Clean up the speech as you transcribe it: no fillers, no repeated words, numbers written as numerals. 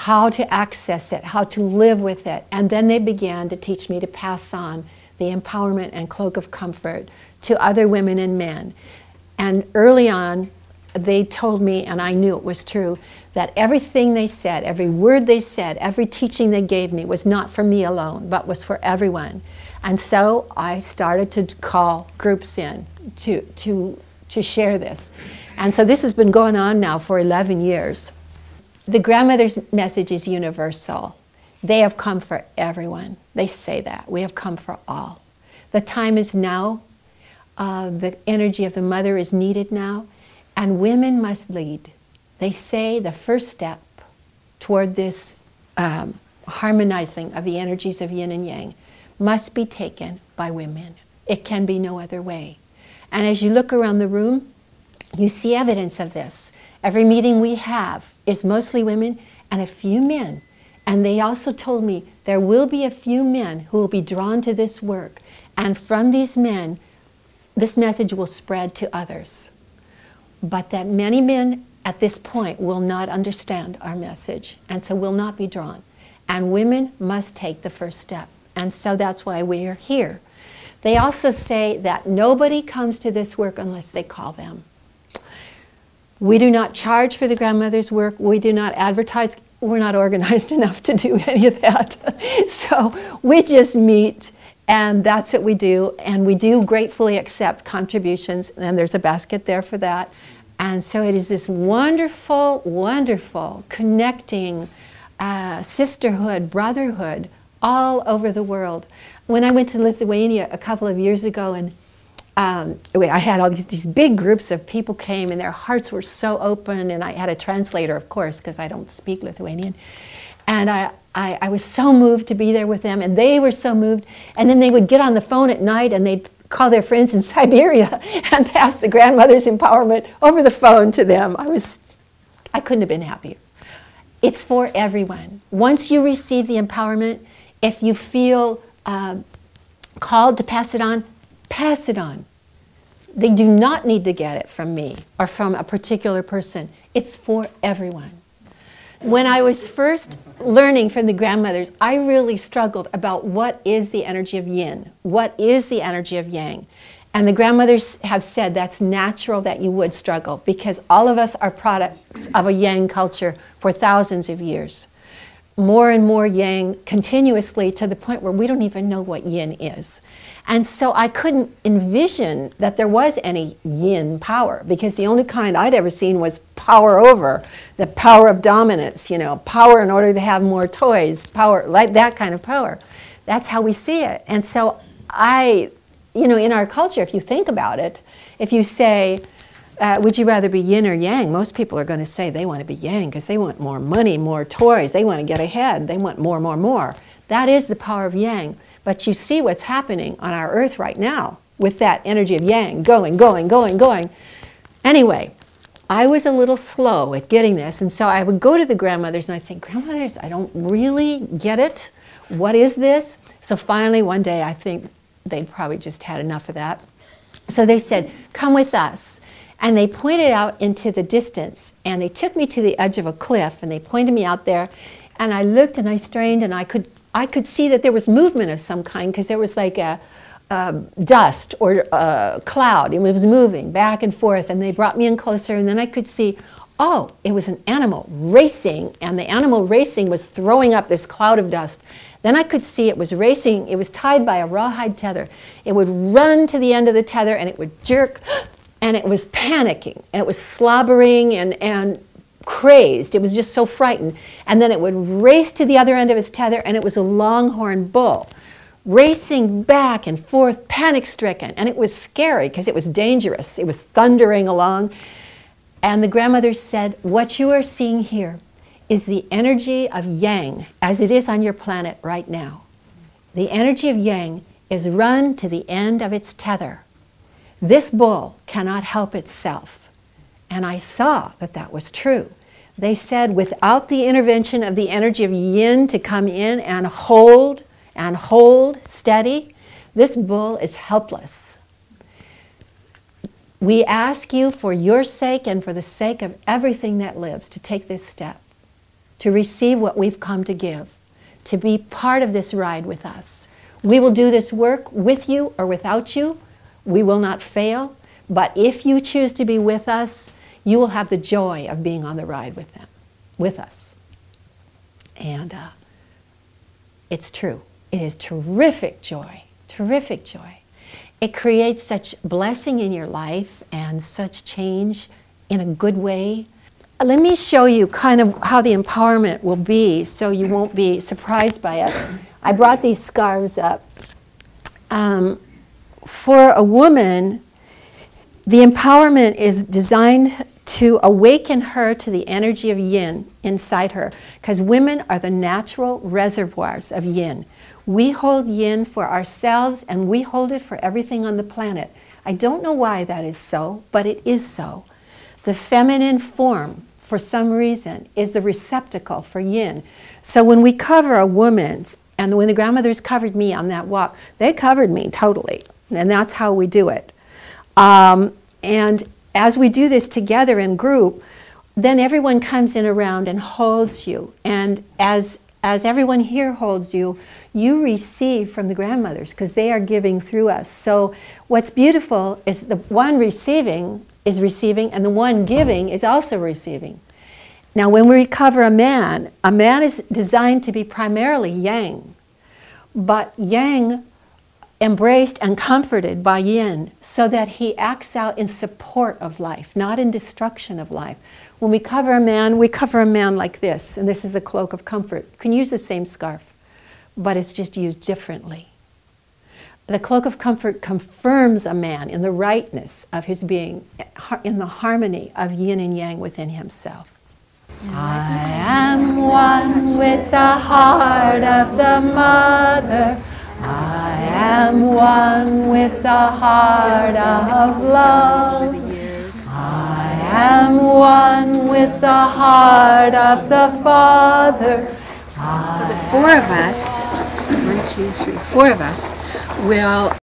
how to access it, how to live with it. And then they began to teach me to pass on the empowerment and cloak of comfort to other women and men. And early on, they told me, and I knew it was true, that everything they said, every word they said, every teaching they gave me was not for me alone, but was for everyone. And so I started to call groups in to share this. And so this has been going on now for 11 years. The grandmother's message is universal. They have come for everyone. They say that. We have come for all. The time is now. The energy of the mother is needed now. And women must lead. They say the first step toward this harmonizing of the energies of yin and yang must be taken by women. It can be no other way. And as you look around the room, you see evidence of this. Every meeting we have is mostly women and a few men. And they also told me there will be a few men who will be drawn to this work. And from these men, this message will spread to others. But that many men at this point will not understand our message, and so will not be drawn. And women must take the first step. And so that's why we are here. They also say that nobody comes to this work unless they call them. We do not charge for the grandmother's work. We do not advertise. We're not organized enough to do any of that. So we just meet, and that's what we do. And we do gratefully accept contributions, and there's a basket there for that. And so it is this wonderful, wonderful connecting sisterhood, brotherhood all over the world. When I went to Lithuania a couple of years ago, and I had all these big groups of people came, and their hearts were so open, and I had a translator, of course, because I don't speak Lithuanian. And I was so moved to be there with them, and they were so moved. And then they would get on the phone at night, and they'd call their friends in Siberia and pass the grandmother's empowerment over the phone to them. I couldn't have been happier. It's for everyone. Once you receive the empowerment, if you feel called to pass it on, pass it on. They do not need to get it from me or from a particular person. It's for everyone. When I was first learning from the grandmothers, I really struggled about what is the energy of yin? What is the energy of yang? And the grandmothers have said that's natural that you would struggle, because all of us are products of a yang culture for thousands of years. More and more yang continuously, to the point where we don't even know what yin is. And so I couldn't envision that there was any yin power, because the only kind I'd ever seen was power over, the power of dominance, you know, power in order to have more toys, power, like that kind of power. That's how we see it. And so you know, in our culture, if you think about it, if you say, would you rather be yin or yang? Most people are going to say they want to be yang because they want more money, more toys, they want to get ahead, they want more, more, more. That is the power of yang. But you see what's happening on our earth right now with that energy of yang, going, going, going, going. Anyway, I was a little slow at getting this, and so I would go to the grandmothers and I'd say, grandmothers, I don't really get it. What is this? So finally one day, I think they'd probably just had enough of that. So they said, come with us. And they pointed out into the distance, and they took me to the edge of a cliff, and they pointed me out there, and I looked and I strained, and I could see that there was movement of some kind, because there was like a dust or a cloud. It was moving back and forth, and they brought me in closer, and then I could see, oh, it was an animal racing, and the animal racing was throwing up this cloud of dust. Then I could see it was racing. It was tied by a rawhide tether. It would run to the end of the tether, and it would jerk, and it was panicking, and it was slobbering and crazed. It was just so frightened. And then it would race to the other end of its tether, and it was a longhorn bull racing back and forth, panic-stricken. And it was scary because it was dangerous. It was thundering along. And the grandmother said, what you are seeing here is the energy of yang as it is on your planet right now. The energy of yang is run to the end of its tether. This bull cannot help itself. And I saw that that was true. They said without the intervention of the energy of yin to come in and hold steady, this bull is helpless. We ask you for your sake and for the sake of everything that lives to take this step, to receive what we've come to give, to be part of this ride with us. We will do this work with you or without you. We will not fail. But if you choose to be with us, you will have the joy of being on the ride with us. And it's true. It is terrific joy, terrific joy. It creates such blessing in your life and such change in a good way. Let me show you kind of how the empowerment will be so you won't be surprised by it. I brought these scarves up. For a woman, the empowerment is designed to awaken her to the energy of yin inside her, because women are the natural reservoirs of yin. We hold yin for ourselves, and we hold it for everything on the planet. I don't know why that is so, but it is so. The feminine form, for some reason, is the receptacle for yin. So when we cover a woman, and when the grandmothers covered me on that walk, they covered me totally, and that's how we do it. And as we do this together in group, then everyone comes in around and holds you. And as everyone here holds you, you receive from the grandmothers because they are giving through us. So what's beautiful is the one receiving is receiving, and the one giving is also receiving. Now when we recover a man is designed to be primarily yang, but yang embraced and comforted by yin so that he acts out in support of life, not in destruction of life. When we cover a man like this, and this is the cloak of comfort. You can use the same scarf, but it's just used differently. The cloak of comfort confirms a man in the rightness of his being, in the harmony of yin and yang within himself. I am one with the heart of the mother. I am one with the heart of love. I am one with the heart of the Father. So the four of us, 1, 2, 3, 4 of us, will